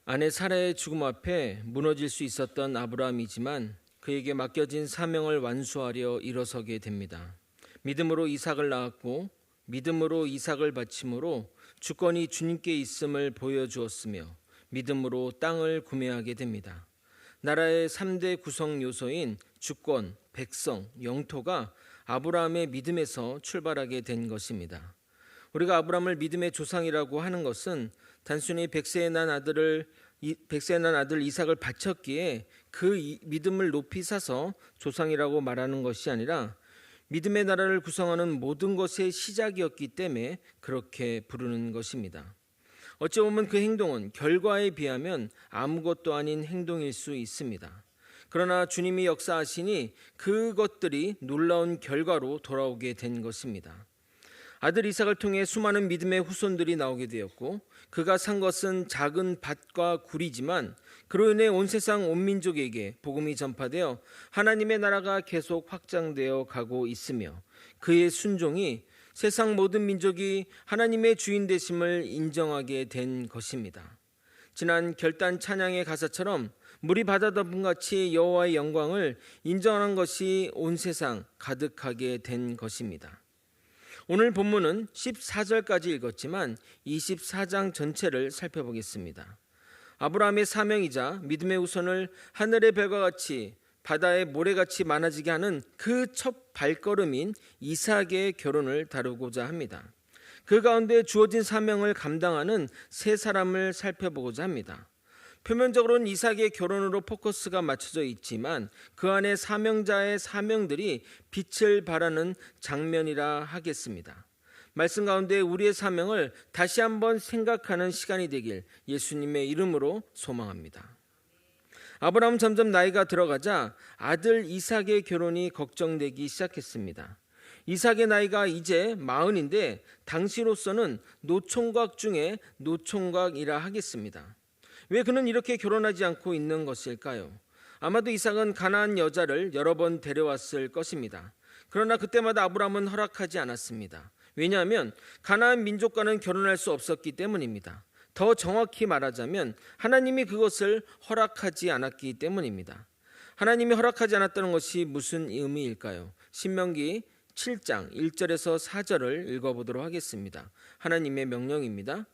아내 사라의 죽음 앞에 무너질 수 있었던 아브라함이지만 그에게 맡겨진 사명을 완수하려 일어서게 됩니다. 믿음으로 이삭을 낳았고 믿음으로 이삭을 바침으로 주권이 주님께 있음을 보여주었으며 믿음으로 땅을 구매하게 됩니다. 나라의 3대 구성 요소인 주권, 백성, 영토가 아브라함의 믿음에서 출발하게 된 것입니다. 우리가 아브라함을 믿음의 조상이라고 하는 것은 단순히 백세에 난 아들 이삭을 바쳤기에 그 믿음을 높이 사서 조상이라고 말하는 것이 아니라 믿음의 나라를 구성하는 모든 것의 시작이었기 때문에 그렇게 부르는 것입니다. 어찌 보면 그 행동은 결과에 비하면 아무것도 아닌 행동일 수 있습니다. 그러나 주님이 역사하시니 그것들이 놀라운 결과로 돌아오게 된 것입니다. 아들 이삭을 통해 수많은 믿음의 후손들이 나오게 되었고 그가 산 것은 작은 밭과 굴이지만 그로 인해 온 세상 온 민족에게 복음이 전파되어 하나님의 나라가 계속 확장되어 가고 있으며 그의 순종이 세상 모든 민족이 하나님의 주인 되심을 인정하게 된 것입니다. 지난 결단 찬양의 가사처럼 물이 바다 덮은 같이 여호와의 영광을 인정하는 것이 온 세상 가득하게 된 것입니다. 오늘 본문은 14절까지 읽었지만 24장 전체를 살펴보겠습니다. 아브라함의 사명이자 믿음의 우선을 하늘의 별과 같이 바다의 모래같이 많아지게 하는 그 첫 발걸음인 이삭의 결혼을 다루고자 합니다. 그 가운데 주어진 사명을 감당하는 세 사람을 살펴보고자 합니다. 표면적으로는 이삭의 결혼으로 포커스가 맞춰져 있지만 그 안에 사명자의 사명들이 빛을 발하는 장면이라 하겠습니다. 말씀 가운데 우리의 사명을 다시 한번 생각하는 시간이 되길 예수님의 이름으로 소망합니다. 아브라함은 점점 나이가 들어가자 아들 이삭의 결혼이 걱정되기 시작했습니다. 이삭의 나이가 이제 40인데 당시로서는 노총각 중에 노총각이라 하겠습니다. 왜 그는 이렇게 결혼하지 않고 있는 것일까요? 아마도 이삭은 가나안 여자를 여러 번 데려왔을 것입니다. 그러나 그때마다 아브라함은 허락하지 않았습니다. 왜냐하면 가나안 민족과는 결혼할 수 없었기 때문입니다. 더 정확히 말하자면 하나님이 그것을 허락하지 않았기 때문입니다. 하나님이 허락하지 않았다는 것이 무슨 의미일까요? 신명기 7장 1절에서 4절을 읽어보도록 하겠습니다. 하나님의 명령입니다.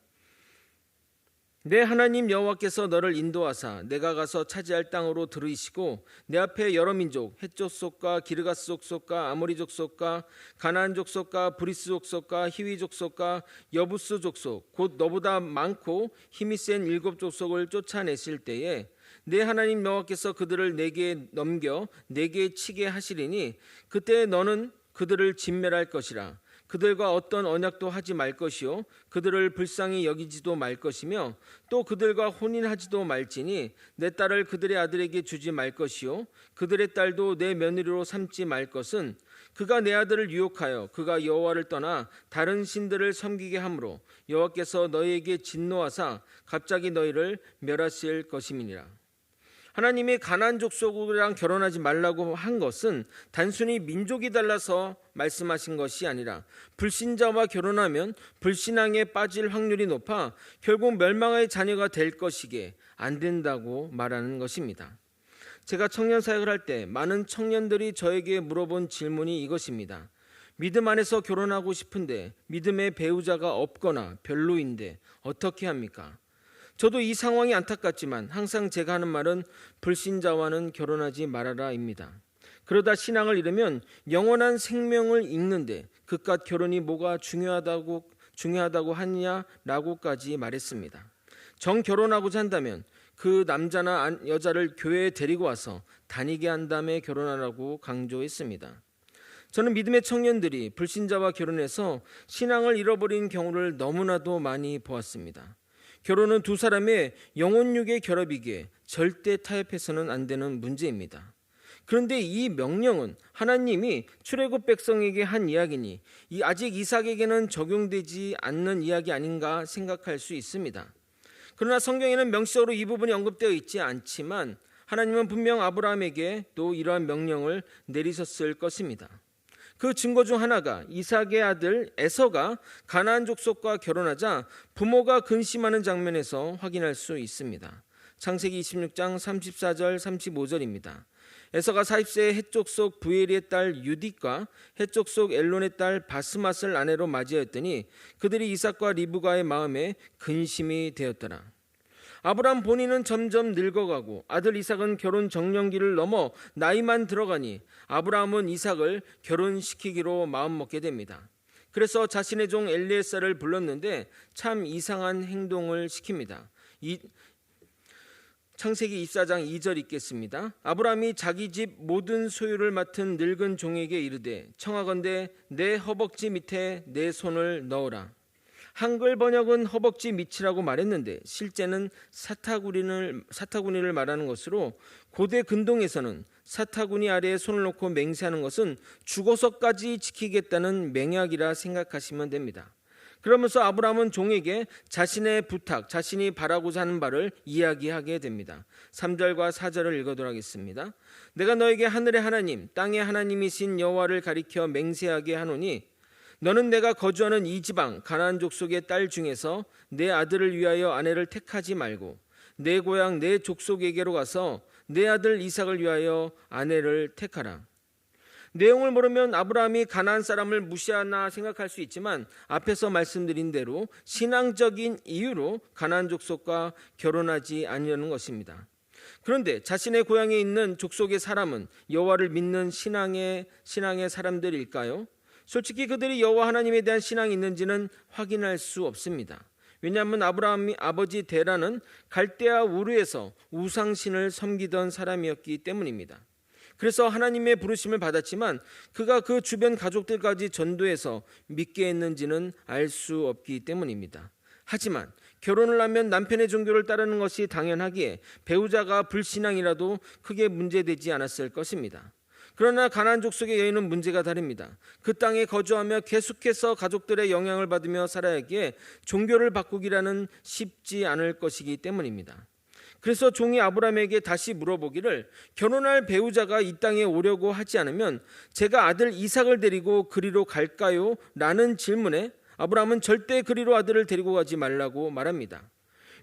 내 하나님 여호와께서 너를 인도하사 내가 가서 차지할 땅으로 들이시고 내 앞에 여러 민족 헷 족속과 기르가스 족속과 아모리 족속과 가나안 족속과 브리스 족속과 히위 족속과 여부스 족속 곧 너보다 많고 힘이 센 7 족속을 쫓아내실 때에 내 하나님 여호와께서 그들을 내게 넘겨 내게 치게 하시리니 그때 너는 그들을 진멸할 것이라. 그들과 어떤 언약도 하지 말 것이요 그들을 불쌍히 여기지도 말 것이며 또 그들과 혼인하지도 말지니 내 딸을 그들의 아들에게 주지 말 것이요 그들의 딸도 내 며느리로 삼지 말 것은 그가 내 아들을 유혹하여 그가 여호와를 떠나 다른 신들을 섬기게 함으로 여호와께서 너희에게 진노하사 갑자기 너희를 멸하실 것임이니라. 하나님이 가나안 족속이랑 결혼하지 말라고 한 것은 단순히 민족이 달라서 말씀하신 것이 아니라 불신자와 결혼하면 불신앙에 빠질 확률이 높아 결국 멸망의 자녀가 될 것이기에 안 된다고 말하는 것입니다. 제가 청년 사역을 할 때 많은 청년들이 저에게 물어본 질문이 이것입니다. 믿음 안에서 결혼하고 싶은데 믿음의 배우자가 없거나 별로인데 어떻게 합니까? 저도 이 상황이 안타깝지만 항상 제가 하는 말은 불신자와는 결혼하지 말아라입니다. 그러다 신앙을 잃으면 영원한 생명을 잃는데 그깟 결혼이 뭐가 중요하다고 하느냐라고까지 말했습니다. 정결혼하고자 한다면 그 남자나 여자를 교회에 데리고 와서 다니게 한 다음에 결혼하라고 강조했습니다. 저는 믿음의 청년들이 불신자와 결혼해서 신앙을 잃어버린 경우를 너무나도 많이 보았습니다. 결혼은 두 사람의 영혼육의 결합이기에 절대 타협해서는 안 되는 문제입니다. 그런데 이 명령은 하나님이 출애굽 백성에게 한 이야기니 아직 이삭에게는 적용되지 않는 이야기 아닌가 생각할 수 있습니다. 그러나 성경에는 명시적으로 이 부분이 언급되어 있지 않지만 하나님은 분명 아브라함에게 또 이러한 명령을 내리셨을 것입니다. 그 증거 중 하나가 이삭의 아들 에서가 가나안 족속과 결혼하자 부모가 근심하는 장면에서 확인할 수 있습니다. 창세기 26장 34절 35절입니다. 에서가 40세에 헷족 속 부엘의 딸 유딕과 헷족 속 엘론의 딸 바스맛을 아내로 맞이하였더니 그들이 이삭과 리브가의 마음에 근심이 되었더라. 아브라함 본인은 점점 늙어가고 아들 이삭은 결혼 정년기를 넘어 나이만 들어가니 아브라함은 이삭을 결혼시키기로 마음먹게 됩니다. 그래서 자신의 종 엘리에셀을 불렀는데 참 이상한 행동을 시킵니다. 창세기 24장 2절 읽겠습니다. 아브라함이 자기 집 모든 소유를 맡은 늙은 종에게 이르되 청하건대 내 허벅지 밑에 내 손을 넣어라. 한글 번역은 허벅지 밑이라고 말했는데 실제는 사타구니를 말하는 것으로 고대 근동에서는 사타구니 아래에 손을 놓고 맹세하는 것은 죽어서까지 지키겠다는 맹약이라 생각하시면 됩니다. 그러면서 아브라함은 종에게 자신의 부탁, 자신이 바라고자 하는 바를 이야기하게 됩니다. 3절과 4절을 읽어도록 하겠습니다. 내가 너에게 하늘의 하나님, 땅의 하나님이신 여호와를 가리켜 맹세하게 하노니 너는 내가 거주하는 이 지방 가나안 족속의 딸 중에서 내 아들을 위하여 아내를 택하지 말고 내 고향 내 족속에게로 가서 내 아들 이삭을 위하여 아내를 택하라. 내용을 모르면 아브라함이 가나안 사람을 무시하나 생각할 수 있지만 앞에서 말씀드린 대로 신앙적인 이유로 가나안 족속과 결혼하지 아니하는 것입니다. 그런데 자신의 고향에 있는 족속의 사람은 여호와를 믿는 신앙의 사람들일까요? 솔직히 그들이 여호와 하나님에 대한 신앙이 있는지는 확인할 수 없습니다. 왜냐하면 아브라함이 아버지 데라는 갈대아 우르에서 우상신을 섬기던 사람이었기 때문입니다. 그래서 하나님의 부르심을 받았지만 그가 그 주변 가족들까지 전도해서 믿게 했는지는 알 수 없기 때문입니다. 하지만 결혼을 하면 남편의 종교를 따르는 것이 당연하기에 배우자가 불신앙이라도 크게 문제되지 않았을 것입니다. 그러나 가나안 족속의 여인은 문제가 다릅니다. 그 땅에 거주하며 계속해서 가족들의 영향을 받으며 살아야 하기에 종교를 바꾸기라는 쉽지 않을 것이기 때문입니다. 그래서 종이 아브라함에게 다시 물어보기를 결혼할 배우자가 이 땅에 오려고 하지 않으면 제가 아들 이삭을 데리고 그리로 갈까요? 라는 질문에 아브라함은 절대 그리로 아들을 데리고 가지 말라고 말합니다.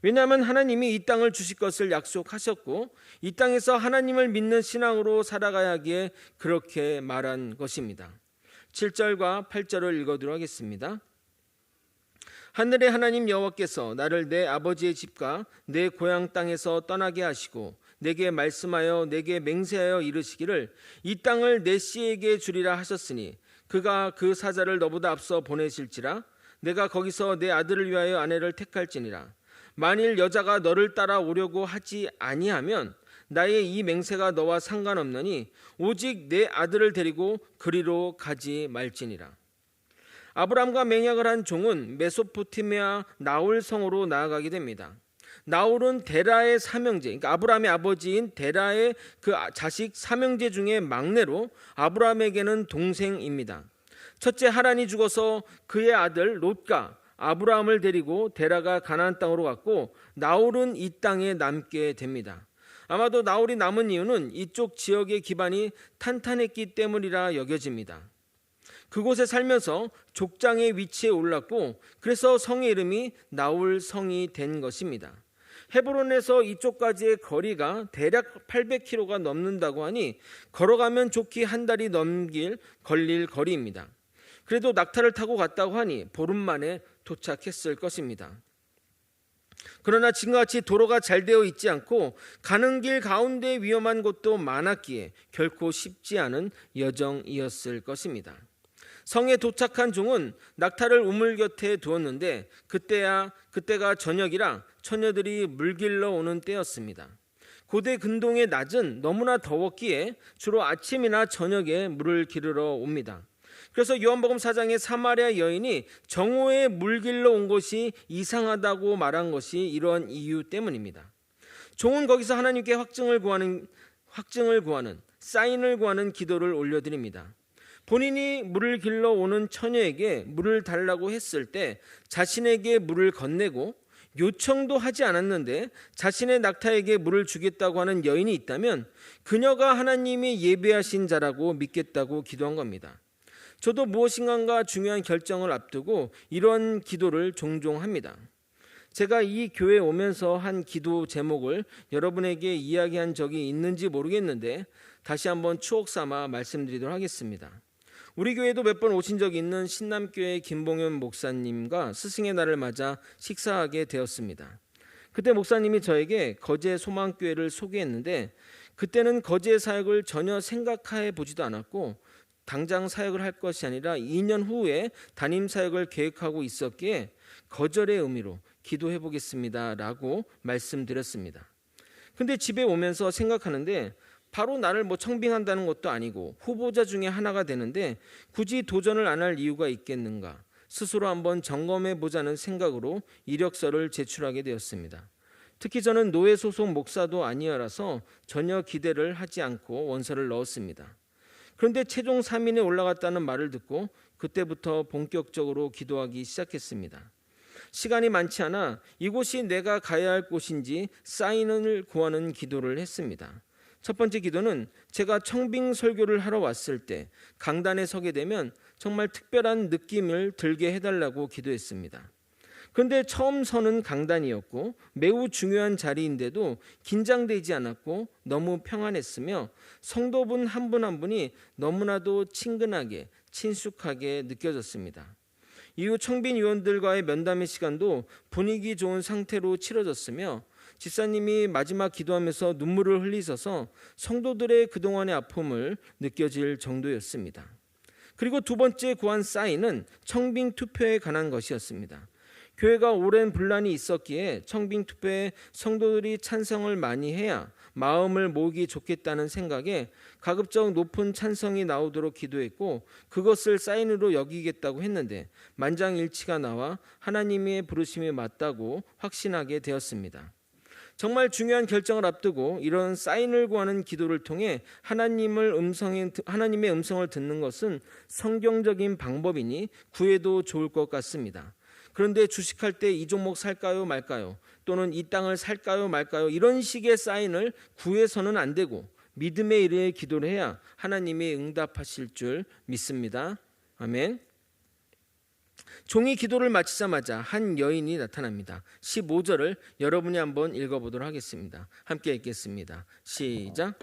왜냐하면 하나님이 이 땅을 주실 것을 약속하셨고 이 땅에서 하나님을 믿는 신앙으로 살아가야 하기에 그렇게 말한 것입니다. 7절과 8절을 읽어드리도록 하겠습니다. 하늘의 하나님 여호와께서 나를 내 아버지의 집과 내 고향 땅에서 떠나게 하시고 내게 말씀하여 내게 맹세하여 이르시기를 이 땅을 내 씨에게 주리라 하셨으니 그가 그 사자를 너보다 앞서 보내실지라 내가 거기서 내 아들을 위하여 아내를 택할지니라. 만일 여자가 너를 따라 오려고 하지 아니하면 나의 이 맹세가 너와 상관없느니 오직 내 아들을 데리고 그리로 가지 말지니라. 아브람과 맹약을 한 종은 메소포타미아 나홀 성으로 나아가게 됩니다. 나홀은 데라의 삼형제, 그러니까 아브람의 아버지인 데라의 그 자식 삼형제 중에 막내로 아브람에게는 동생입니다. 첫째 하란이 죽어서 그의 아들 롯과 아브라함을 데리고 데라가 가나안 땅으로 갔고 나홀은 이 땅에 남게 됩니다. 아마도 나홀이 남은 이유는 이쪽 지역의 기반이 탄탄했기 때문이라 여겨집니다. 그곳에 살면서 족장의 위치에 올랐고 그래서 성의 이름이 나홀 성이 된 것입니다. 헤브론에서 이쪽까지의 거리가 대략 800km가 넘는다고 하니 걸어가면 좋게 한 달이 걸릴 거리입니다. 그래도 낙타를 타고 갔다고 하니 보름 만에 도착했을 것입니다. 그러나 지금같이 도로가 잘 되어 있지 않고 가는 길 가운데 위험한 곳도 많았기에 결코 쉽지 않은 여정이었을 것입니다. 성에 도착한 종은 낙타를 우물 곁에 두었는데 그때가 저녁이라 처녀들이 물 길러 오는 때였습니다. 고대 근동의 낮은 너무나 더웠기에 주로 아침이나 저녁에 물을 기르러 옵니다. 그래서 요한복음 4장에 사마리아 여인이 정오에 물 길러 온 것이 이상하다고 말한 것이 이러한 이유 때문입니다. 종은 거기서 하나님께 확증을 구하는 사인을 구하는 기도를 올려드립니다. 본인이 물을 길러 오는 처녀에게 물을 달라고 했을 때 자신에게 물을 건네고 요청도 하지 않았는데 자신의 낙타에게 물을 주겠다고 하는 여인이 있다면 그녀가 하나님이 예배하신 자라고 믿겠다고 기도한 겁니다. 저도 무엇인가 중요한 결정을 앞두고 이런 기도를 종종 합니다. 제가 이 교회에 오면서 한 기도 제목을 여러분에게 이야기한 적이 있는지 모르겠는데 다시 한번 추억 삼아 말씀드리도록 하겠습니다. 우리 교회도 몇 번 오신 적이 있는 신남교회 김봉현 목사님과 스승의 날을 맞아 식사하게 되었습니다. 그때 목사님이 저에게 거제 소망교회를 소개했는데 그때는 거제 사역을 전혀 생각해 보지도 않았고 당장 사역을 할 것이 아니라 2년 후에 담임 사역을 계획하고 있었기에 거절의 의미로 기도해 보겠습니다 라고 말씀드렸습니다. 근데 집에 오면서 생각하는데 바로 나를 청빙한다는 것도 아니고 후보자 중에 하나가 되는데 굳이 도전을 안 할 이유가 있겠는가, 스스로 한번 점검해 보자는 생각으로 이력서를 제출하게 되었습니다. 특히 저는 노예 소속 목사도 아니어라서 전혀 기대를 하지 않고 원서를 넣었습니다. 그런데 최종 3인에 올라갔다는 말을 듣고 그때부터 본격적으로 기도하기 시작했습니다. 시간이 많지 않아 이곳이 내가 가야 할 곳인지 사인을 구하는 기도를 했습니다. 첫 번째 기도는 제가 청빙 설교를 하러 왔을 때 강단에 서게 되면 정말 특별한 느낌을 들게 해달라고 기도했습니다. 그런데 처음 서는 강단이었고 매우 중요한 자리인데도 긴장되지 않았고 너무 평안했으며 성도분 한 분 한 분이 너무나도 친근하게 친숙하게 느껴졌습니다. 이후 청빙위원들과의 면담의 시간도 분위기 좋은 상태로 치러졌으며 집사님이 마지막 기도하면서 눈물을 흘리셔서 성도들의 그동안의 아픔을 느껴질 정도였습니다. 그리고 두 번째 구한 사인은 청빙 투표에 관한 것이었습니다. 교회가 오랜 분란이 있었기에 청빙 투표에 성도들이 찬성을 많이 해야 마음을 모으기 좋겠다는 생각에 가급적 높은 찬성이 나오도록 기도했고 그것을 사인으로 여기겠다고 했는데 만장일치가 나와 하나님의 부르심이 맞다고 확신하게 되었습니다. 정말 중요한 결정을 앞두고 이런 사인을 구하는 기도를 통해 하나님의 음성을 듣는 것은 성경적인 방법이니 구해도 좋을 것 같습니다. 그런데 주식할 때 이 종목 살까요 말까요? 또는 이 땅을 살까요 말까요? 이런 식의 사인을 구해서는 안 되고 믿음의 일에 기도를 해야 하나님이 응답하실 줄 믿습니다. 아멘. 종이 기도를 마치자마자 한 여인이 나타납니다. 15절을 여러분이 한번 읽어보도록 하겠습니다. 함께 읽겠습니다. 시작.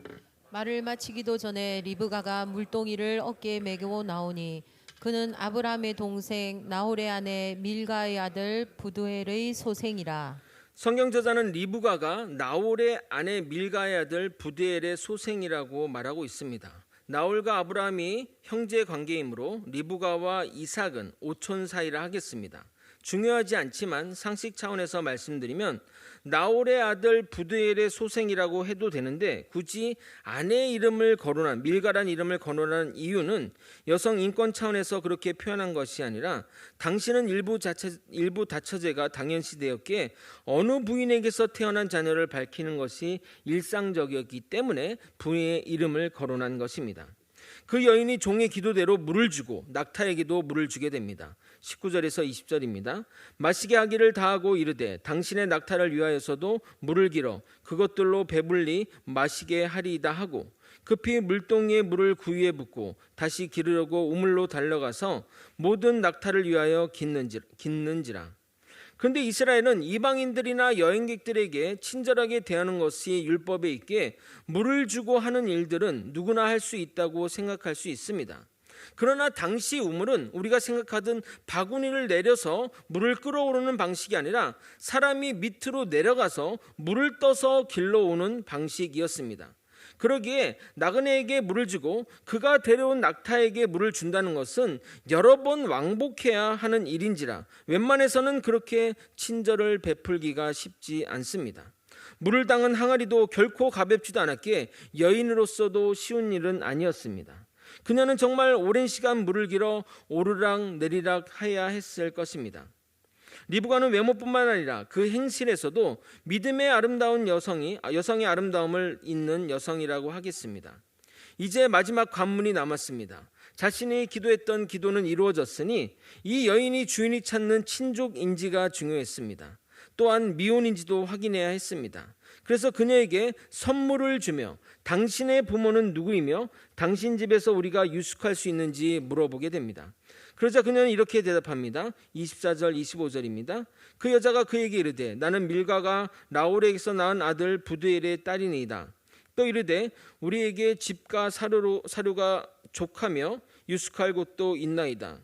말을 마치기도 전에 리브가가 물동이를 어깨에 메고 나오니 그는 아브라함의 동생 나홀의 아내 밀가의 아들 부두엘의 소생이라. 성경 저자는 리브가가 나홀의 아내 밀가의 아들 부두엘의 소생이라고 말하고 있습니다. 나홀과 아브라함이 형제 관계이므로 리브가와 이삭은 오촌 사이라 하겠습니다. 중요하지 않지만 상식 차원에서 말씀드리면 나홀의 아들 부두엘의 소생이라고 해도 되는데 굳이 아내의 이름을 거론한 밀가란 이름을 거론한 이유는 여성 인권 차원에서 그렇게 표현한 것이 아니라 당시는 일부 다처제가 당연시되었기에 어느 부인에게서 태어난 자녀를 밝히는 것이 일상적이었기 때문에 부인의 이름을 거론한 것입니다. 그 여인이 종의 기도대로 물을 주고 낙타에게도 물을 주게 됩니다. 19절에서 20절입니다. 마시게 하기를 다하고 이르되 당신의 낙타를 위하여서도 물을 길어 그것들로 배불리 마시게 하리이다 하고 급히 물동이에 물을 구유에 붓고 다시 기르려고 우물로 달려가서 모든 낙타를 위하여 깃는지라. 그런데 이스라엘은 이방인들이나 여행객들에게 친절하게 대하는 것이 율법에 있기에 물을 주고 하는 일들은 누구나 할 수 있다고 생각할 수 있습니다. 그러나 당시 우물은 우리가 생각하던 바구니를 내려서 물을 끌어오르는 방식이 아니라 사람이 밑으로 내려가서 물을 떠서 길러오는 방식이었습니다. 그러기에 나그네에게 물을 주고 그가 데려온 낙타에게 물을 준다는 것은 여러 번 왕복해야 하는 일인지라 웬만해서는 그렇게 친절을 베풀기가 쉽지 않습니다. 물을 담은 항아리도 결코 가볍지도 않았기에 여인으로서도 쉬운 일은 아니었습니다. 그녀는 정말 오랜 시간 물을 길어 오르락 내리락 해야 했을 것입니다. 리브가는 외모뿐만 아니라 그 행실에서도 믿음의 아름다운 여성의 아름다움을 잇는 여성이라고 하겠습니다. 이제 마지막 관문이 남았습니다. 자신이 기도했던 기도는 이루어졌으니 이 여인이 주인이 찾는 친족인지가 중요했습니다. 또한 미혼인지도 확인해야 했습니다. 그래서 그녀에게 선물을 주며 당신의 부모는 누구이며 당신 집에서 우리가 유숙할 수 있는지 물어보게 됩니다. 그러자 그녀는 이렇게 대답합니다. 24절 25절입니다. 그 여자가 그에게 이르되 나는 밀가가 라울에게서 낳은 아들 부두엘의 딸이니이다. 또 이르되 우리에게 집과 사료가 족하며 유숙할 곳도 있나이다.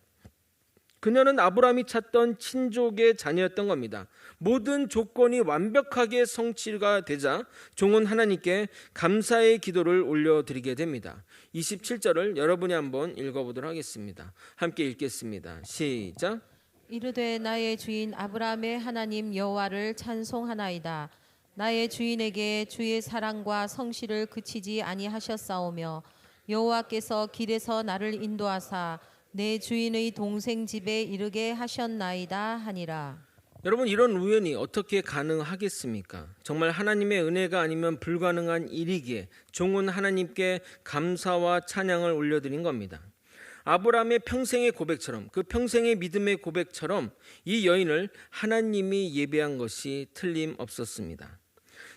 그녀는 아브라함이 찾던 친족의 자녀였던 겁니다. 모든 조건이 완벽하게 성취가 되자 종은 하나님께 감사의 기도를 올려드리게 됩니다. 27절을 여러분이 한번 읽어보도록 하겠습니다. 함께 읽겠습니다. 시작. 이르되 나의 주인 아브라함의 하나님 여호와를 찬송하나이다. 나의 주인에게 주의 사랑과 성실을 그치지 아니하셨사오며 여호와께서 길에서 나를 인도하사 내 주인의 동생 집에 이르게 하셨나이다 하니라. 여러분, 이런 우연이 어떻게 가능하겠습니까? 정말 하나님의 은혜가 아니면 불가능한 일이기에 종은 하나님께 감사와 찬양을 올려드린 겁니다. 아브라함의 평생의 고백처럼, 그 평생의 믿음의 고백처럼 이 여인을 하나님이 예배한 것이 틀림없었습니다.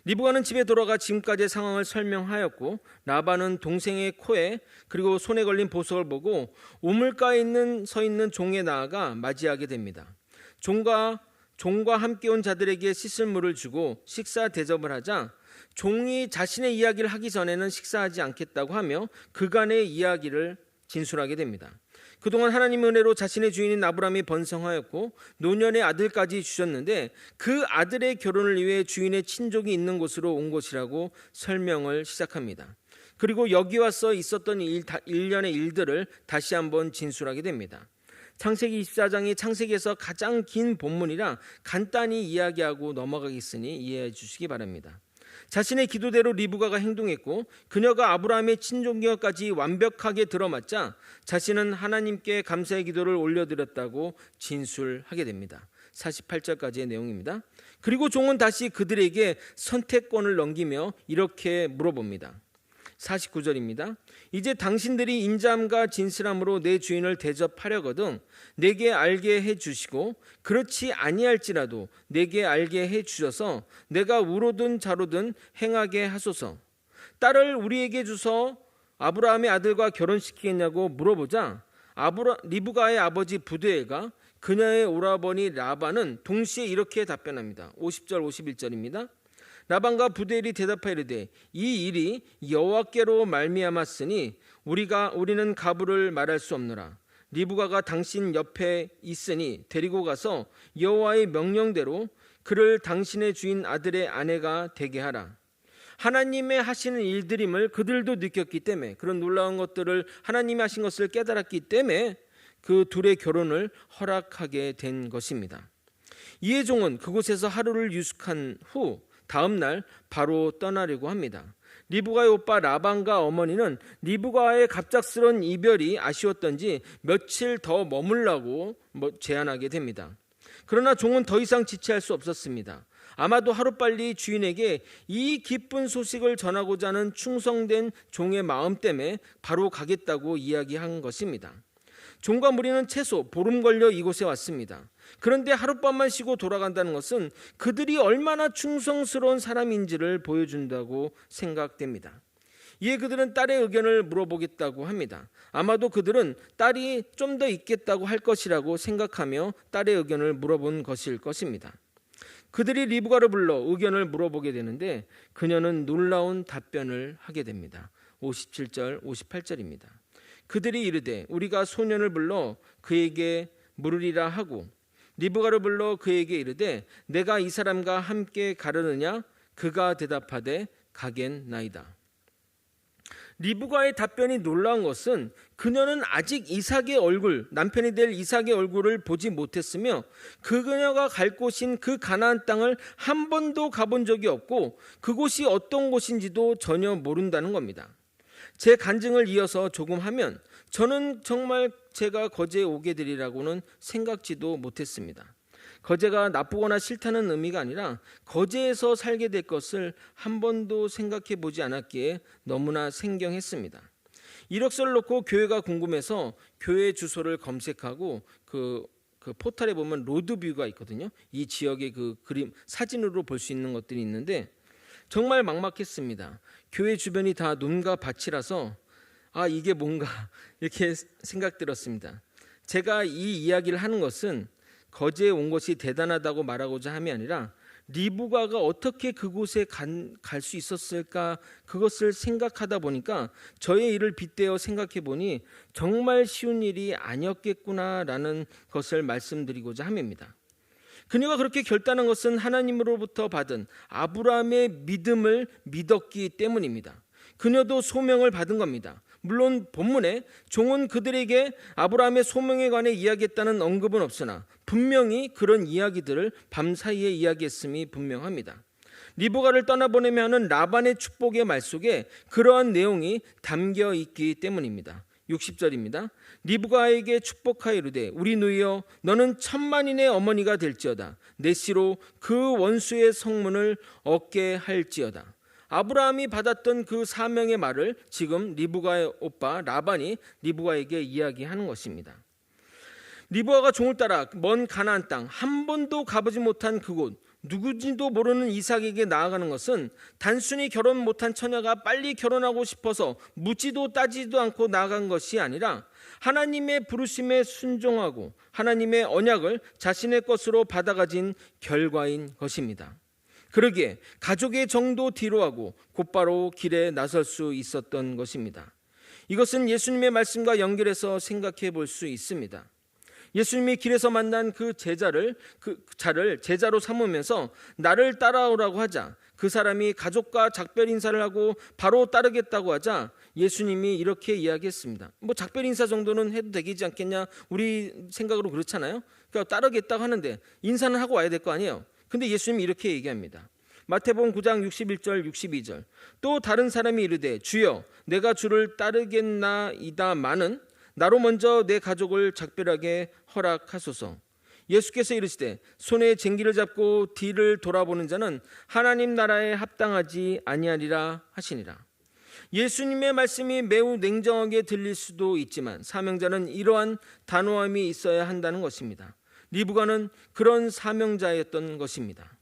리브가는 집에 돌아가 지금까지의 상황을 설명하였고, 라반은 동생의 코에 그리고 손에 걸린 보석을 보고 우물가에 서 있는 종에 나아가 맞이하게 됩니다. 종과 함께 온 자들에게 씻을 물을 주고 식사 대접을 하자 종이 자신의 이야기를 하기 전에는 식사하지 않겠다고 하며 그간의 이야기를 진술하게 됩니다. 그동안 하나님의 은혜로 자신의 주인인 아브라함이 번성하였고 노년의 아들까지 주셨는데 그 아들의 결혼을 위해 주인의 친족이 있는 곳으로 온 것이라고 설명을 시작합니다. 그리고 여기 와서 있었던 일련의 일들을 다시 한번 진술하게 됩니다. 창세기 24장이 창세기에서 가장 긴 본문이라 간단히 이야기하고 넘어가겠으니 이해해 주시기 바랍니다. 자신의 기도대로 리브가가 행동했고 그녀가 아브라함의 친족녀까지 완벽하게 들어맞자 자신은 하나님께 감사의 기도를 올려드렸다고 진술하게 됩니다. 48절까지의 내용입니다. 그리고 종은 다시 그들에게 선택권을 넘기며 이렇게 물어봅니다. 49절입니다. 이제 당신들이 인자함과 진실함으로 내 주인을 대접하려거든 내게 알게 해주시고 그렇지 아니할지라도 내게 알게 해주셔서 내가 우로든 좌로든 행하게 하소서. 딸을 우리에게 주서 아브라함의 아들과 결혼시키겠냐고 물어보자 리브가의 아버지 부두엘과 그녀의 오라버니 라반은 동시에 이렇게 답변합니다. 50절 51절입니다. 라반과 부두엘이 대답하여 이르되 이 일이 여호와께로 말미암았으니 우리는 가부를 말할 수 없노라. 리브가가 당신 옆에 있으니 데리고 가서 여호와의 명령대로 그를 당신의 주인 아들의 아내가 되게 하라. 하나님의 하시는 일들임을 그들도 느꼈기 때문에, 그런 놀라운 것들을 하나님이 하신 것을 깨달았기 때문에 그 둘의 결혼을 허락하게 된 것입니다. 이에 종은 그곳에서 하루를 유숙한 후 다음 날 바로 떠나려고 합니다. 리브가의 오빠 라반과 어머니는 리브가의 갑작스러운 이별이 아쉬웠던지 며칠 더 머물라고 제안하게 됩니다. 그러나 종은 더 이상 지체할 수 없었습니다. 아마도 하루빨리 주인에게 이 기쁜 소식을 전하고자 하는 충성된 종의 마음 때문에 바로 가겠다고 이야기한 것입니다. 종과 무리는 최소 보름 걸려 이곳에 왔습니다. 그런데 하룻밤만 쉬고 돌아간다는 것은 그들이 얼마나 충성스러운 사람인지를 보여준다고 생각됩니다. 이에 그들은 딸의 의견을 물어보겠다고 합니다. 아마도 그들은 딸이 좀 더 있겠다고 할 것이라고 생각하며 딸의 의견을 물어본 것일 것입니다. 그들이 리브가를 불러 의견을 물어보게 되는데 그녀는 놀라운 답변을 하게 됩니다. 57절 58절입니다. 그들이 이르되 우리가 소년을 불러 그에게 물으리라 하고 리브가를 불러 그에게 이르되 내가 이 사람과 함께 가려느냐? 그가 대답하되 가겠나이다. 리브가의 답변이 놀라운 것은 그녀는 아직 이삭의 얼굴, 남편이 될 이삭의 얼굴을 보지 못했으며 그녀가 갈 곳인 그 가나안 땅을 한 번도 가본 적이 없고 그곳이 어떤 곳인지도 전혀 모른다는 겁니다. 제 간증을 이어서 조금 하면 저는 정말 제가 거제에 오게 되리라고는 생각지도 못했습니다. 거제가 나쁘거나 싫다는 의미가 아니라 거제에서 살게 될 것을 한 번도 생각해 보지 않았기에 너무나 생경했습니다. 이력서를 놓고 교회가 궁금해서 교회 주소를 검색하고 그 포털에 보면 로드뷰가 있거든요. 이 지역의 그 그림 사진으로 볼 수 있는 것들이 있는데 정말 막막했습니다. 교회 주변이 다 논과 밭이라서 이게 뭔가 이렇게 생각 들었습니다. 제가 이 이야기를 하는 것은 거제에 온 것이 대단하다고 말하고자 함이 아니라 리브가가 어떻게 그곳에 갈 수 있었을까, 그것을 생각하다 보니까 저의 일을 빗대어 생각해 보니 정말 쉬운 일이 아니었겠구나라는 것을 말씀드리고자 함입니다. 그녀가 그렇게 결단한 것은 하나님으로부터 받은 아브라함의 믿음을 믿었기 때문입니다. 그녀도 소명을 받은 겁니다. 물론 본문에 종은 그들에게 아브라함의 소명에 관해 이야기했다는 언급은 없으나 분명히 그런 이야기들을 밤사이에 이야기했음이 분명합니다. 리브가를 떠나보내며 하는 라반의 축복의 말 속에 그러한 내용이 담겨 있기 때문입니다. 60절입니다. 리브가에게 축복하여 이르되 우리 누이여 너는 1000만인의 어머니가 될지어다. 내 씨로 그 원수의 성문을 얻게 할지어다. 아브라함이 받았던 그 사명의 말을 지금 리브가의 오빠 라반이 리브가에게 이야기하는 것입니다. 리브가가 종을 따라 먼 가나안 땅, 한 번도 가보지 못한 그곳, 누구지도 모르는 이삭에게 나아가는 것은 단순히 결혼 못한 처녀가 빨리 결혼하고 싶어서 묻지도 따지도 않고 나아간 것이 아니라 하나님의 부르심에 순종하고 하나님의 언약을 자신의 것으로 받아가진 결과인 것입니다. 그러기에 가족의 정도 뒤로하고 곧바로 길에 나설 수 있었던 것입니다. 이것은 예수님의 말씀과 연결해서 생각해 볼 수 있습니다. 예수님이 길에서 만난 그 자를 제자로 삼으면서 나를 따라오라고 하자 그 사람이 가족과 작별 인사를 하고 바로 따르겠다고 하자 예수님이 이렇게 이야기했습니다. 작별 인사 정도는 해도 되지 않겠냐? 우리 생각으로 그렇잖아요. 그러니까 따르겠다고 하는데 인사는 하고 와야 될 거 아니에요. 근데 예수님이 이렇게 얘기합니다. 마태복음 9장 61절 62절 또 다른 사람이 이르되 주여 내가 주를 따르겠나이다마는 나로 먼저 내 가족을 작별하게 허락하소서. 예수께서 이르시되 손에 쟁기를 잡고 뒤를 돌아보는 자는 하나님 나라에 합당하지 아니하리라 하시니라. 예수님의 말씀이 매우 냉정하게 들릴 수도 있지만 사명자는 이러한 단호함이 있어야 한다는 것입니다. 리브가는 그런 사명자였던 것입니다.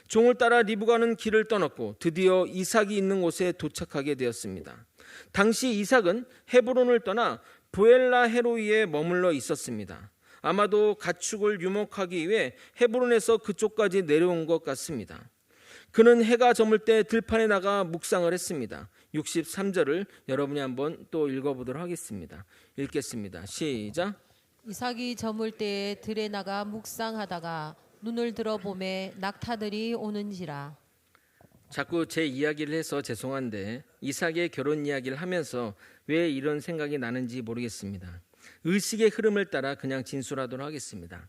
종을 따라 리브가는 길을 떠났고 드디어 이삭이 있는 곳에 도착하게 되었습니다. 당시 이삭은 헤브론을 떠나 브엘라헤로이에 머물러 있었습니다. 아마도 가축을 유목하기 위해 헤브론에서 그쪽까지 내려온 것 같습니다. 그는 해가 저물 때 들판에 나가 묵상을 했습니다. 63절을 여러분이 한번 또 읽어보도록 하겠습니다. 읽겠습니다. 시작. 이삭이 저물 때에 들에 나가 묵상하다가 눈을 들어보매 낙타들이 오는지라. 자꾸 제 이야기를 해서 죄송한데 이삭의 결혼 이야기를 하면서 왜 이런 생각이 나는지 모르겠습니다. 의식의 흐름을 따라 그냥 진술하도록 하겠습니다.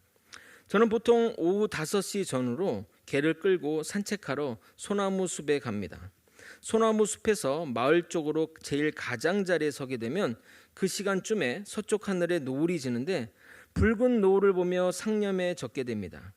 저는 보통 오후 5시 전후로 개를 끌고 산책하러 소나무 숲에 갑니다. 소나무 숲에서 마을 쪽으로 제일 가장자리에 서게 되면 그 시간쯤에 서쪽 하늘에 노을이 지는데 붉은 노을을 보며 상념에 젖게 됩니다.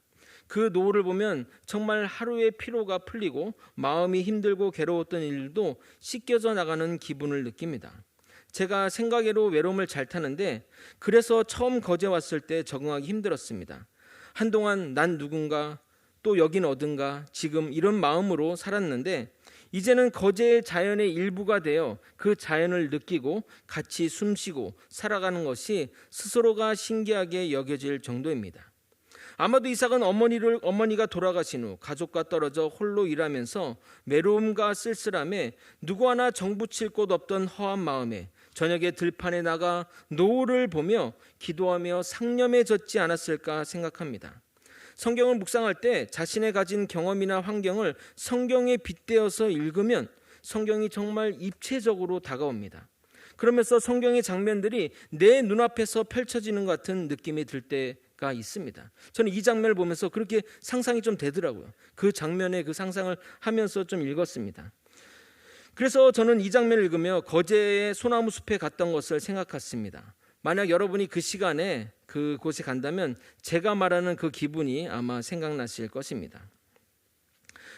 그 노을을 보면 정말 하루의 피로가 풀리고 마음이 힘들고 괴로웠던 일도 씻겨져 나가는 기분을 느낍니다. 제가 생각외로 외로움을 잘 타는데 그래서 처음 거제 왔을 때 적응하기 힘들었습니다. 한동안 난 누군가 또 여긴 어딘가 지금 이런 마음으로 살았는데 이제는 거제의 자연의 일부가 되어 그 자연을 느끼고 같이 숨쉬고 살아가는 것이 스스로가 신기하게 여겨질 정도입니다. 아마도 이삭은 어머니가 돌아가신 후 가족과 떨어져 홀로 일하면서 외로움과 쓸쓸함에 누구 하나 정붙일 곳 없던 허한 마음에 저녁에 들판에 나가 노을을 보며 기도하며 상념에 젖지 않았을까 생각합니다. 성경을 묵상할 때 자신의 가진 경험이나 환경을 성경에 빗대어서 읽으면 성경이 정말 입체적으로 다가옵니다. 그러면서 성경의 장면들이 내 눈앞에서 펼쳐지는 것 같은 느낌이 들 때가 있습니다. 저는 이 장면을 보면서 그렇게 상상이 좀 되더라고요. 그 장면의 그 상상을 하면서 좀 읽었습니다. 그래서 저는 이 장면을 읽으며 거제의 소나무 숲에 갔던 것을 생각했습니다. 만약 여러분이 그 시간에 그곳에 간다면 제가 말하는 그 기분이 아마 생각나실 것입니다.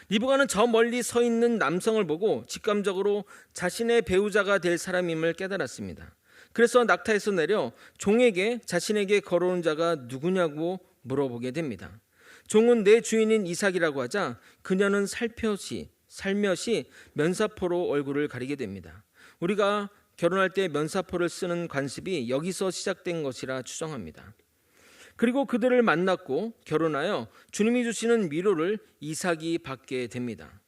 리브가는 저 멀리 서 있는 남성을 보고 직감적으로 자신의 배우자가 될 사람임을 깨달았습니다. 그래서 낙타에서 내려 종에게 자신에게 걸어온 자가 누구냐고 물어보게 됩니다. 종은 내 주인인 이삭이라고 하자 그녀는 살펴시 살며시 면사포로 얼굴을 가리게 됩니다. 우리가 결혼할 때 면사포를 쓰는 관습이 여기서 시작된 것이라 추정합니다. 그리고 그들을 만났고 결혼하여 주님이 주시는 위로를 이삭이 받게 됩니다.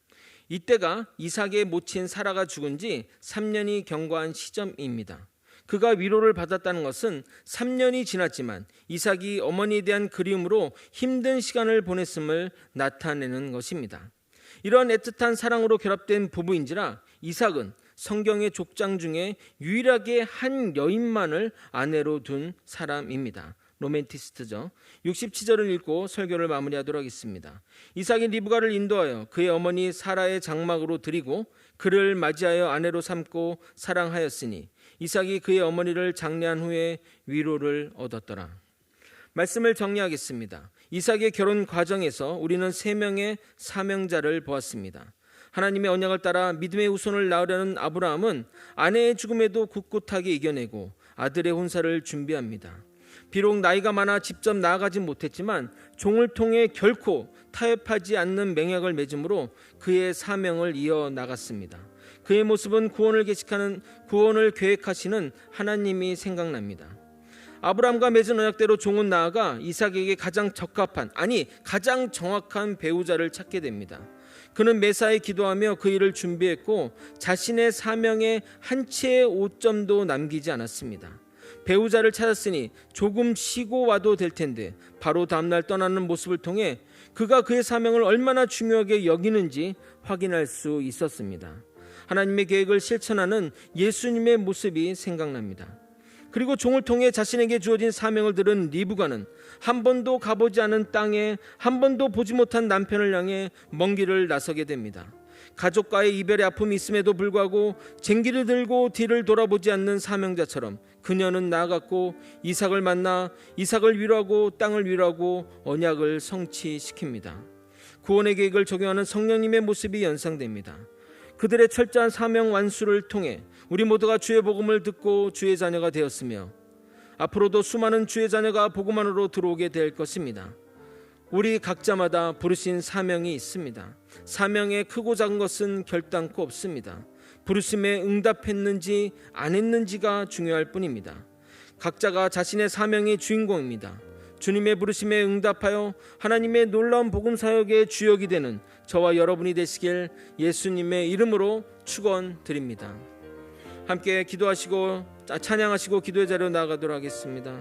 이때가 이삭의 모친 사라가 죽은 지 3년이 경과한 시점입니다. 그가 위로를 받았다는 것은 3년이 지났지만 이삭이 어머니에 대한 그리움으로 힘든 시간을 보냈음을 나타내는 것입니다. 이러한 애틋한 사랑으로 결합된 부부인지라 이삭은 성경의 족장 중에 유일하게 한 여인만을 아내로 둔 사람입니다. 로맨티스트죠. 67절을 읽고 설교를 마무리하도록 하겠습니다. 이삭이 리브가를 인도하여 그의 어머니 사라의 장막으로 드리고 그를 맞이하여 아내로 삼고 사랑하였으니 이삭이 그의 어머니를 장례한 후에 위로를 얻었더라. 말씀을 정리하겠습니다. 이삭의 결혼 과정에서 우리는 3명의 사명자를 보았습니다. 하나님의 언약을 따라 믿음의 후손을 낳으려는 아브라함은 아내의 죽음에도 굳굳하게 이겨내고 아들의 혼사를 준비합니다. 비록 나이가 많아 직접 나아가지 못했지만 종을 통해 결코 타협하지 않는 맹약을 맺음으로 그의 사명을 이어나갔습니다. 그의 모습은 구원을 계획하시는 하나님이 생각납니다. 아브라함과 맺은 언약대로 종은 나아가 이삭에게 가장 적합한, 가장 정확한 배우자를 찾게 됩니다. 그는 매사에 기도하며 그 일을 준비했고 자신의 사명에 한 채의 오점도 남기지 않았습니다. 배우자를 찾았으니 조금 쉬고 와도 될 텐데 바로 다음날 떠나는 모습을 통해 그가 그의 사명을 얼마나 중요하게 여기는지 확인할 수 있었습니다. 하나님의 계획을 실천하는 예수님의 모습이 생각납니다. 그리고 종을 통해 자신에게 주어진 사명을 들은 리브가는 한 번도 가보지 않은 땅에 한 번도 보지 못한 남편을 향해 먼 길을 나서게 됩니다. 가족과의 이별의 아픔이 있음에도 불구하고 쟁기를 들고 뒤를 돌아보지 않는 사명자처럼 그녀는 나아갔고 이삭을 만나 이삭을 위로하고 땅을 위로하고 언약을 성취시킵니다. 구원의 계획을 적용하는 성령님의 모습이 연상됩니다. 그들의 철저한 사명 완수를 통해 우리 모두가 주의 복음을 듣고 주의 자녀가 되었으며 앞으로도 수많은 주의 자녀가 복음 안으로 들어오게 될 것입니다. 우리 각자마다 부르신 사명이 있습니다. 사명에 크고 작은 것은 결단코 없습니다. 부르심에 응답했는지 안 했는지가 중요할 뿐입니다. 각자가 자신의 사명의 주인공입니다. 주님의 부르심에 응답하여 하나님의 놀라운 복음 사역의 주역이 되는 저와 여러분이 되시길 예수님의 이름으로 축원드립니다. 함께 기도하시고 찬양하시고 기도의 자리로 나아가도록 하겠습니다.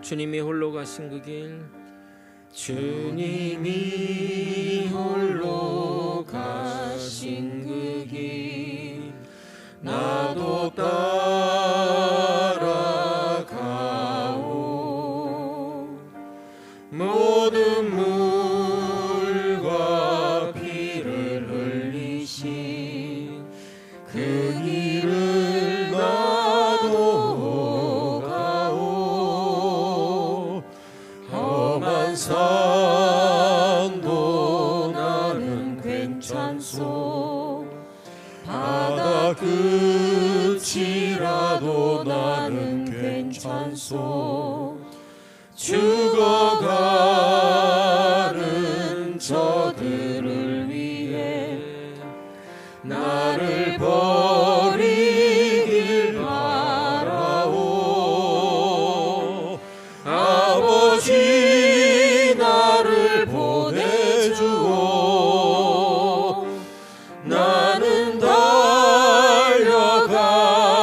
주님이 홀로 가신 그 길, 주님이 홀로 가신 그 길 나도 따라가오. 모든 물과 피를 흘리신 그 길을 나도 가오. 험한 산도 나는 괜찮소. 바다 끝이라도 나는 괜찮소. 죽어가는 저들을 위해 나를 버리길 바라오. 아버지 나를 보내주오. 나는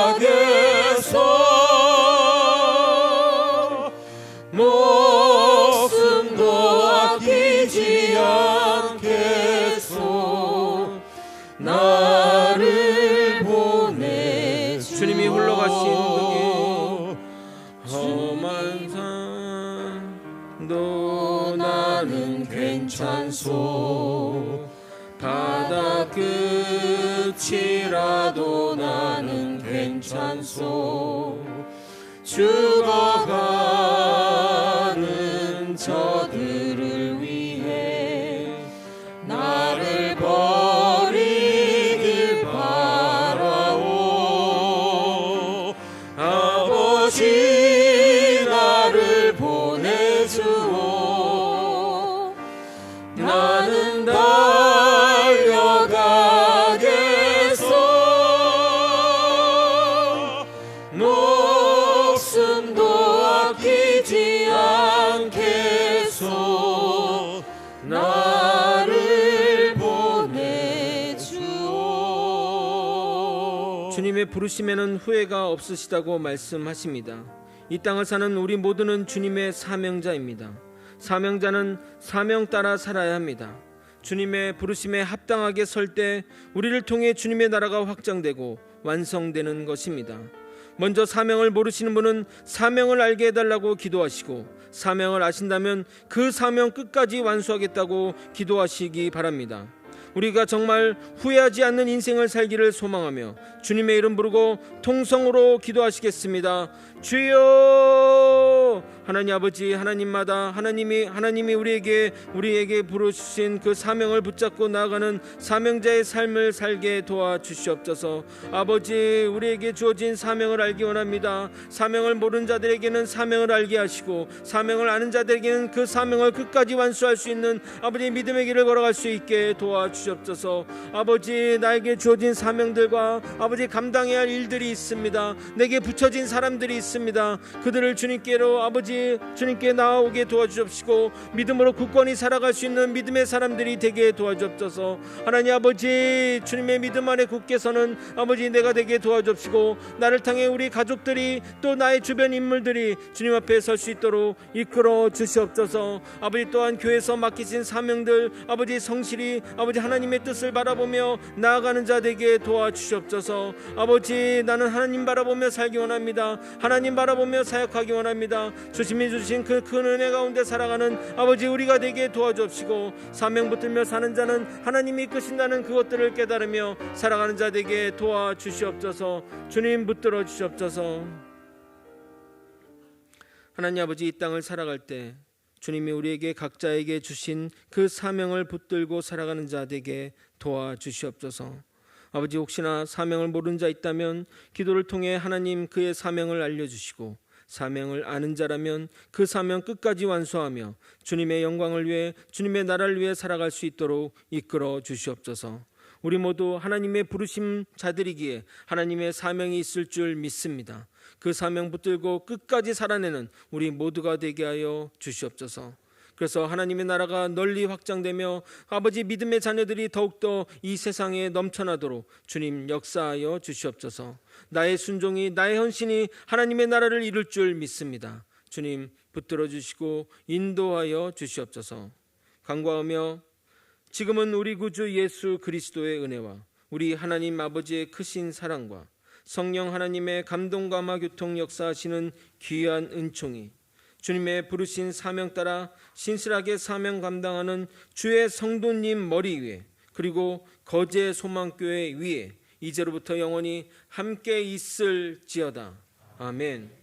달려가겠소. 목숨도 아끼지 않겠소. 나를 보내주오. 주님이 홀로 가신 그 길, 험한 산도 나는 괜찮소. 바다 끝이라도 나는 괜찮소. 죽어가는 저들을 위해 나를 버리길 바라오. 부르심에는 후회가 없으시다고 말씀하십니다. 이 땅을 사는 우리 모두는 주님의 사명자입니다. 사명자는 사명 따라 살아야 합니다. 주님의 부르심에 합당하게 설 때 우리를 통해 주님의 나라가 확장되고 완성되는 것입니다. 먼저 사명을 모르시는 분은 사명을 알게 해달라고 기도하시고, 사명을 아신다면 그 사명 끝까지 완수하겠다고 기도하시기 바랍니다. 우리가 정말 후회하지 않는 인생을 살기를 소망하며 주님의 이름 부르고 통성으로 기도하시겠습니다. 주여! 하나님 아버지, 하나님마다 하나님이 우리에게 부르신 그 사명을 붙잡고 나아가는 사명자의 삶을 살게 도와주시옵소서. 아버지, 우리에게 주어진 사명을 알기 원합니다. 사명을 모르는 자들에게는 사명을 알게 하시고, 사명을 아는 자들에게는 그 사명을 끝까지 완수할 수 있는 아버지 믿음의 길을 걸어갈 수 있게 도와주시옵소서. 아버지, 나에게 주어진 사명들과 아버지 감당해야 할 일들이 있습니다. 내게 붙여진 사람들이 있습니다. 그들을 주님께로 주님께 나아오게 도와주옵시고, 믿음으로 굳건히 살아갈 수 있는 믿음의 사람들이 되게 도와주옵소서. 하나님 아버지, 주님의 믿음 안에 굳게 서는 아버지 내가 되게 도와주옵시고, 나를 통해 우리 가족들이 또 나의 주변 인물들이 주님 앞에 설 수 있도록 이끌어 주시옵소서. 아버지, 또한 교회에서 맡기신 사명들 아버지 성실히 아버지 하나님의 뜻을 바라보며 나아가는 자 되게 도와주시옵소서. 아버지, 나는 하나님 바라보며 살기 원합니다. 하나님 바라보며 사역하기 원합니다. 주님이 주신 그 큰 은혜 가운데 살아가는 아버지 우리가 되게 도와주옵시고, 사명 붙들며 사는 자는 하나님이 이끄신다는 그것들을 깨달으며 살아가는 자 되게 도와주시옵소서. 주님 붙들어 주시옵소서. 하나님 아버지, 이 땅을 살아갈 때 주님이 우리에게 각자에게 주신 그 사명을 붙들고 살아가는 자 되게 도와주시옵소서. 아버지, 혹시나 사명을 모르는 자 있다면 기도를 통해 하나님 그의 사명을 알려주시고, 사명을 아는 자라면 그 사명 끝까지 완수하며 주님의 영광을 위해 주님의 나라를 위해 살아갈 수 있도록 이끌어 주시옵소서. 우리 모두 하나님의 부르심 자들이기에 하나님의 사명이 있을 줄 믿습니다. 그 사명 붙들고 끝까지 살아내는 우리 모두가 되게 하여 주시옵소서. 그래서 하나님의 나라가 널리 확장되며 아버지 믿음의 자녀들이 더욱더 이 세상에 넘쳐나도록 주님 역사하여 주시옵소서. 나의 순종이, 나의 헌신이 하나님의 나라를 이룰 줄 믿습니다. 주님 붙들어 주시고 인도하여 주시옵소서. 간구하며 지금은 우리 구주 예수 그리스도의 은혜와 우리 하나님 아버지의 크신 사랑과 성령 하나님의 감동감화 교통 역사하시는 귀한 은총이 주님의 부르신 사명 따라 신실하게 사명 감당하는 주의 성도님 머리 위에, 그리고 거제 소망교회 위에 이제로부터 영원히 함께 있을지어다. 아멘.